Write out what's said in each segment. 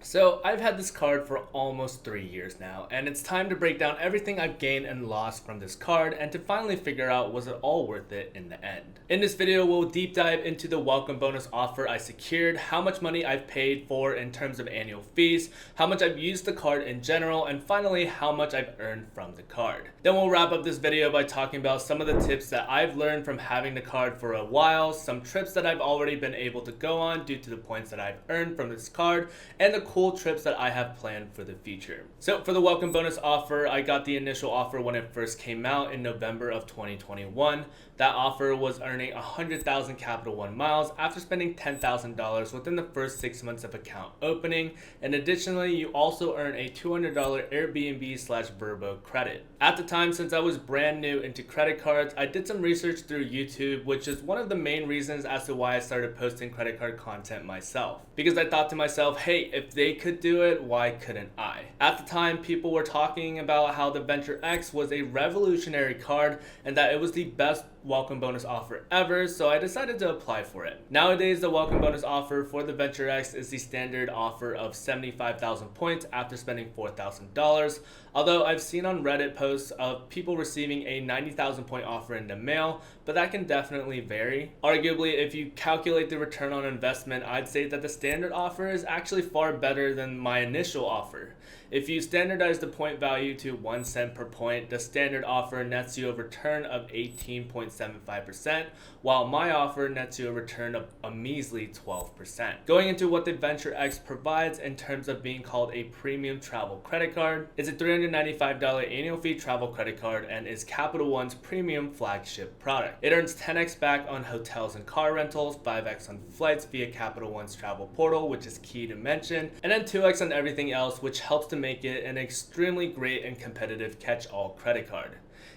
So I've had this card for almost 3 years now, and it's time to break down everything I've gained and lost from this card and to finally figure out was it all worth it in the end. In this video, we'll deep dive into the welcome bonus offer I secured, how much money I've paid for in terms of annual fees, how much I've used the card in general, and finally how much I've earned from the card. Then we'll wrap up this video by talking about some of the tips that I've learned from having the card for a while, some trips that I've already been able to go on due to the points that I've earned from this card, and the cool trips that I have planned for the future. So for the welcome bonus offer, I got the initial offer when it first came out in November of 2021. That offer was earning 100,000 Capital One miles after spending $10,000 within the first 6 months of account opening, and additionally you also earn a $200 Airbnb/Vrbo credit. At the time, since I was brand new into credit cards, I did some research through YouTube, which is one of the main reasons as to why I started posting credit card content myself. Because I thought to myself, hey, if they could do it, why couldn't I? At the time, people were talking about how the Venture X was a revolutionary card and that it was the best welcome bonus offer ever, so I decided to apply for it. Nowadays, the welcome bonus offer for the Venture X is the standard offer of 75,000 points after spending $4,000, although I've seen on Reddit posts of people receiving a 90,000 point offer in the mail, but that can definitely vary. Arguably, if you calculate the return on investment, I'd say that the standard offer is actually far better than my initial offer. If you standardize the point value to 1 cent per point, the standard offer nets you a return of 18.75%, while my offer nets you a return of a measly 12%. Going into what the Venture X provides in terms of being called a premium travel credit card, it's a $395 annual fee travel credit card and is Capital One's premium flagship product. It earns 10x back on hotels and car rentals, 5x on flights via Capital One's travel portal, which is key to mention, and then 2x on everything else, which helps to make it an extremely great and competitive catch-all credit card.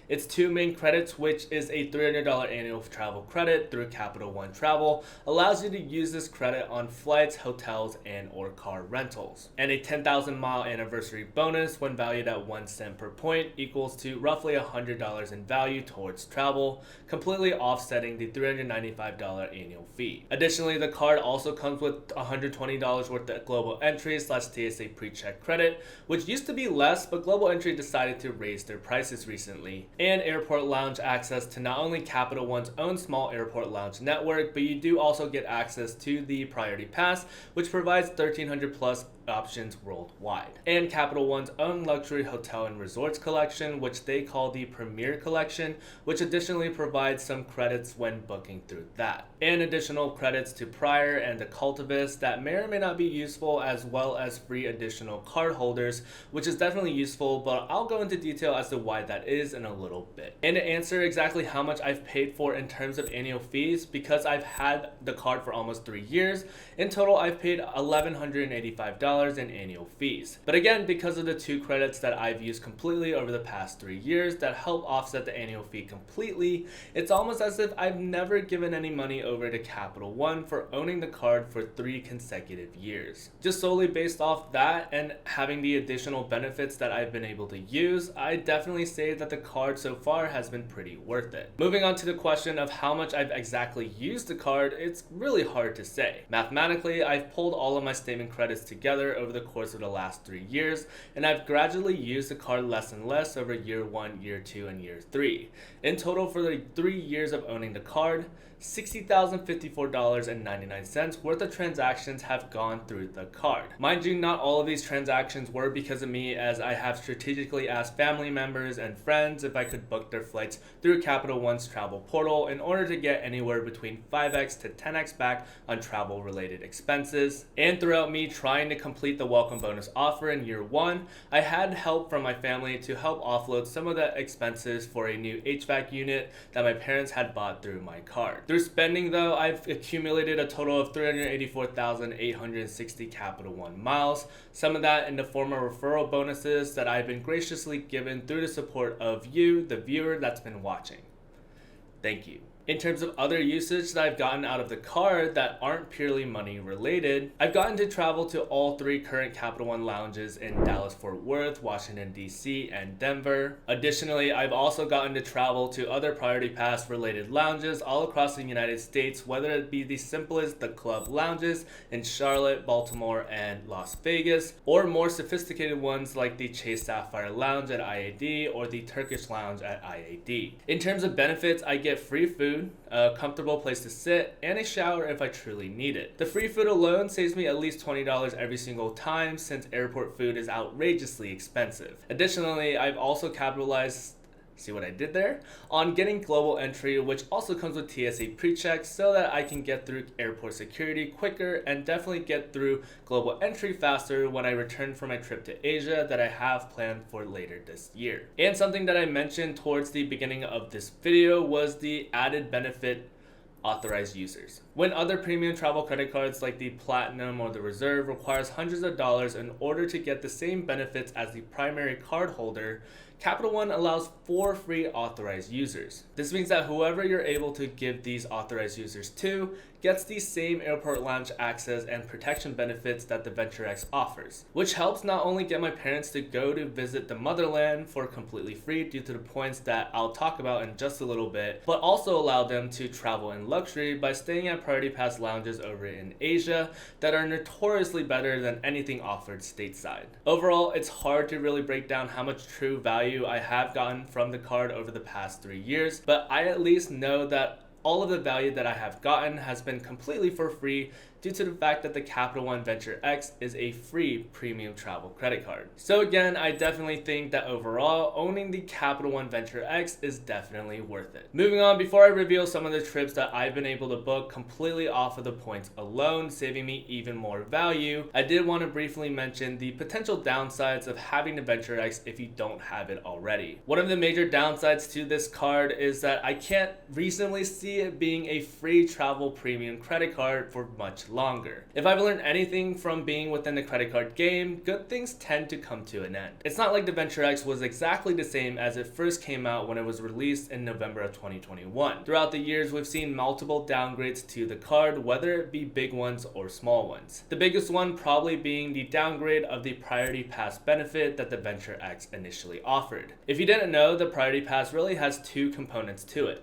Its two main credits, which is a $300 annual travel credit through Capital One Travel, allows you to use this credit on flights, hotels, and or car rentals. And a 10,000 mile anniversary bonus when valued at 1 cent per point equals to roughly $100 in value towards travel, completely offsetting the $395 annual fee. Additionally, the card also comes with $120 worth of global entry/TSA pre-check credit, which used to be less, but global entry decided to raise their prices recently, and airport lounge access to not only Capital One's own small airport lounge network, but you do also get access to the Priority Pass, which provides 1,300 plus options worldwide, and Capital One's own luxury hotel and resorts collection, which they call the Premier Collection, which additionally provides some credits when booking through that, and additional credits to Prior and the Cultivist that may or may not be useful, as well as free additional card holders, which is definitely useful, but I'll go into detail as to why that is in a little bit. And to answer exactly how much I've paid for in terms of annual fees, because I've had the card for almost 3 years, in total I've paid $1,185 in annual fees. But again, because of the 2 credits that I've used completely over the past 3 years that help offset the annual fee completely, it's almost as if I've never given any money over to Capital One for owning the card for 3 consecutive years. Just solely based off that and having the additional benefits that I've been able to use, I definitely say that the card so far has been pretty worth it. Moving on to the question of how much I've exactly used the card, it's really hard to say. Mathematically, I've pulled all of my statement credits together over the course of the last 3 years, and I've gradually used the card less and less over year 1, year 2, and year 3. In total, for the 3 years of owning the card, $60,054.99 worth of transactions have gone through the card. Mind you, not all of these transactions were because of me, as I have strategically asked family members and friends if I could book their flights through Capital One's travel portal in order to get anywhere between 5x to 10x back on travel related expenses. And throughout me trying to complete the welcome bonus offer in year 1, I had help from my family to help offload some of the expenses for a new HVAC unit that my parents had bought through my card. Through spending though, I've accumulated a total of 384,860 Capital One miles, some of that in the form of referral bonuses that I've been graciously given through the support of you, the viewer that's been watching. Thank you. In terms of other usage that I've gotten out of the card that aren't purely money related, I've gotten to travel to all 3 current Capital One lounges in Dallas, Fort Worth, Washington, D.C., and Denver. Additionally, I've also gotten to travel to other Priority Pass related lounges all across the United States, whether it be the simplest, the club lounges in Charlotte, Baltimore, and Las Vegas, or more sophisticated ones like the Chase Sapphire Lounge at IAD or the Turkish Lounge at IAD. In terms of benefits, I get free food, a comfortable place to sit, and a shower if I truly need it. The free food alone saves me at least $20 every single time, since airport food is outrageously expensive. Additionally, I've also capitalized, see what I did there, on getting global entry, which also comes with TSA pre-check, so that I can get through airport security quicker and definitely get through global entry faster when I return from my trip to Asia that I have planned for later this year. And something that I mentioned towards the beginning of this video was the added benefit authorized users. When other premium travel credit cards like the Platinum or the Reserve requires hundreds of dollars in order to get the same benefits as the primary card holder, Capital One allows 4 free authorized users. This means that whoever you're able to give these authorized users to gets the same airport lounge access and protection benefits that the Venture X offers, which helps not only get my parents to go to visit the motherland for completely free due to the points that I'll talk about in just a little bit, but also allow them to travel in luxury by staying at Priority Pass lounges over in Asia that are notoriously better than anything offered stateside. Overall, it's hard to really break down how much true value I have gotten from the card over the past 3 years, but I at least know that all of the value that I have gotten has been completely for free due to the fact that the Capital One Venture X is a free premium travel credit card. So again, I definitely think that overall, owning the Capital One Venture X is definitely worth it. Moving on, before I reveal some of the trips that I've been able to book completely off of the points alone, saving me even more value, I did want to briefly mention the potential downsides of having the Venture X if you don't have it already. One of the major downsides to this card is that I can't reasonably see it being a free travel premium credit card for much longer. If I've learned anything from being within the credit card game, good things tend to come to an end. It's not like the Venture X was exactly the same as it first came out when it was released in November of 2021. Throughout the years, we've seen multiple downgrades to the card, whether it be big ones or small ones. The biggest one probably being the downgrade of the Priority Pass benefit that the Venture X initially offered. If you didn't know, the Priority Pass really has 2 components to it.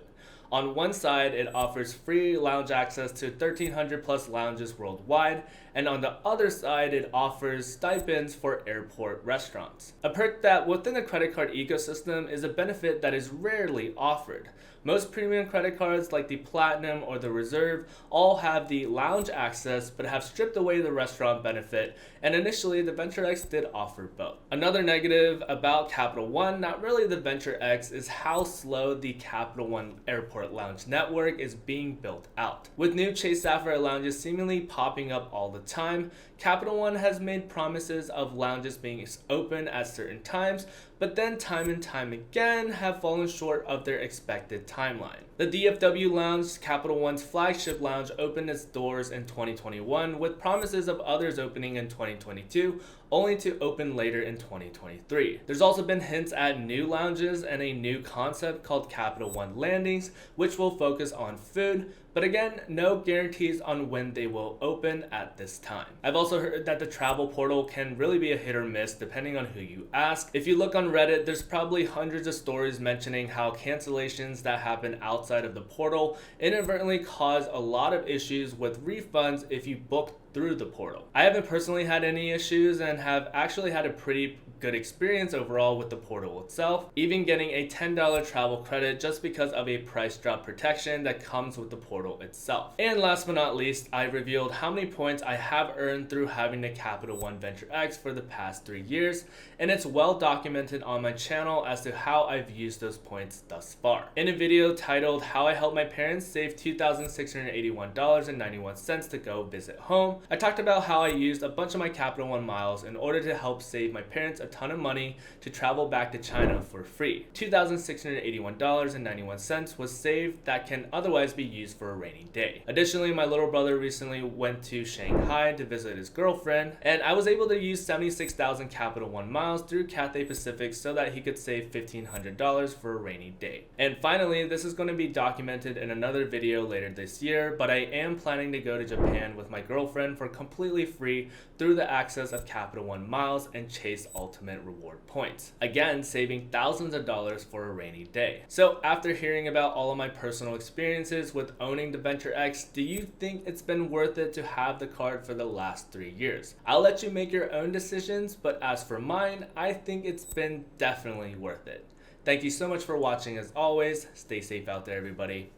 On one side, it offers free lounge access to 1,300 plus lounges worldwide, and on the other side, it offers stipends for airport restaurants. A perk that within the credit card ecosystem is a benefit that is rarely offered. Most premium credit cards like the Platinum or the Reserve all have the lounge access but have stripped away the restaurant benefit, and initially the Venture X did offer both. Another negative about Capital One, not really the Venture X, is how slow the Capital One airport lounge network is being built out. With new Chase Sapphire lounges seemingly popping up all the time, Capital One has made promises of lounges being open at certain times, but then time and time again have fallen short of their expected timeline. The DFW Lounge, Capital One's flagship lounge, opened its doors in 2021 with promises of others opening in 2022, only to open later in 2023. There's also been hints at new lounges and a new concept called Capital One Landings, which will focus on food, but again, no guarantees on when they will open at this time. I've also heard that the travel portal can really be a hit or miss depending on who you ask. If you look on Reddit, there's probably hundreds of stories mentioning how cancellations that happen outside of the portal inadvertently cause a lot of issues with refunds if you book through the portal. I haven't personally had any issues and have actually had a pretty good experience overall with the portal itself, even getting a $10 travel credit just because of a price drop protection that comes with the portal itself. And last but not least, I revealed how many points I have earned through having the Capital One Venture X for the past 3 years, and it's well documented on my channel as to how I've used those points thus far. In a video titled How I Helped My Parents Save $2,681.91 to go visit home, I talked about how I used a bunch of my Capital One miles in order to help save my parents a ton of money to travel back to China for free. $2,681.91 was saved that can otherwise be used for a rainy day. Additionally, my little brother recently went to Shanghai to visit his girlfriend, and I was able to use 76,000 Capital One miles through Cathay Pacific so that he could save $1,500 for a rainy day. And finally, this is going to be documented in another video later this year, but I am planning to go to Japan with my girlfriend for completely free through the access of Capital One miles and chase ultimate reward points. Again, saving thousands of dollars for a rainy day. So after hearing about all of my personal experiences with owning the Venture X, do you think it's been worth it to have the card for the last 3 years? I'll let you make your own decisions, but as for mine, I think it's been definitely worth it. Thank you so much for watching as always. Stay safe out there, everybody.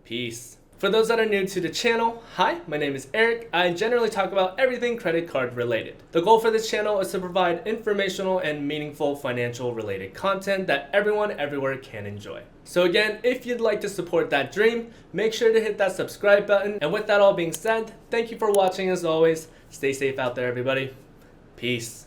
Peace. For those that are new to the channel, hi, my name is Eric. I generally talk about everything credit card related. The goal for this channel is to provide informational and meaningful financial related content that everyone everywhere can enjoy. So again, if you'd like to support that dream, make sure to hit that subscribe button. And with that all being said, thank you for watching as always. Stay safe out there, everybody. Peace.